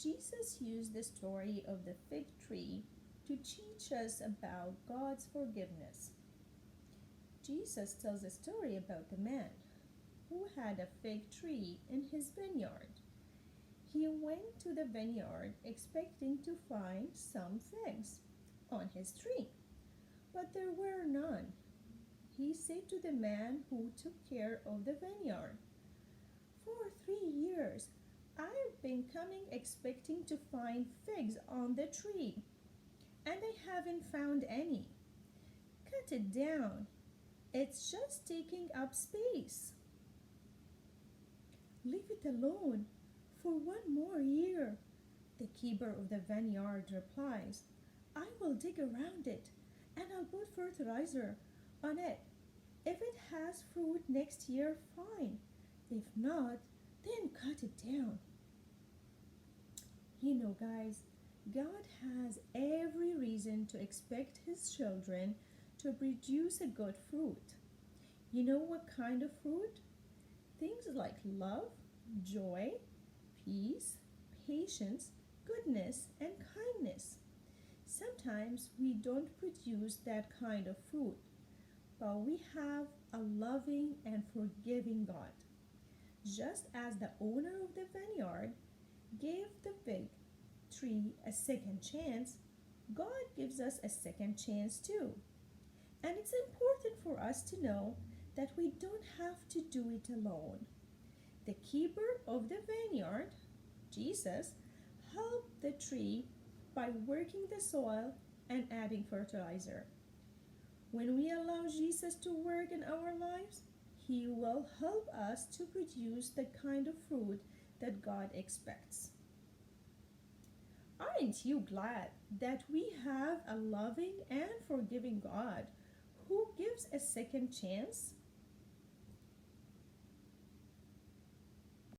Jesus used the story of the fig tree to teach us about God's forgiveness. Jesus tells a story about a man who had a fig tree in his vineyard. He went to the vineyard expecting to find some figs on his tree, but there were none. He said to the man who took care of the vineyard, "For 3 years I've been coming expecting to find figs on the tree, and I haven't found any. Cut it down. It's just taking up space." "Leave it alone for 1 more year," the keeper of the vineyard replies. "I will dig around it and I'll put fertilizer on it. If it has fruit next year, fine. If not, then cut it down." Guys, God has every reason to expect His children to produce a good fruit. You know what kind of fruit? Things like love, joy, peace, patience, goodness, and kindness. Sometimes we don't produce that kind of fruit, but we have a loving and forgiving God. Just as the owner of the vineyard gave the fig tree a second chance, God gives us a second chance too. And it's important for us to know that we don't have to do it alone. The keeper of the vineyard, Jesus, helped the tree by working the soil and adding fertilizer. When we allow Jesus to work in our lives, He will help us to produce the kind of fruit that God expects. Aren't you glad that we have a loving and forgiving God who gives a second chance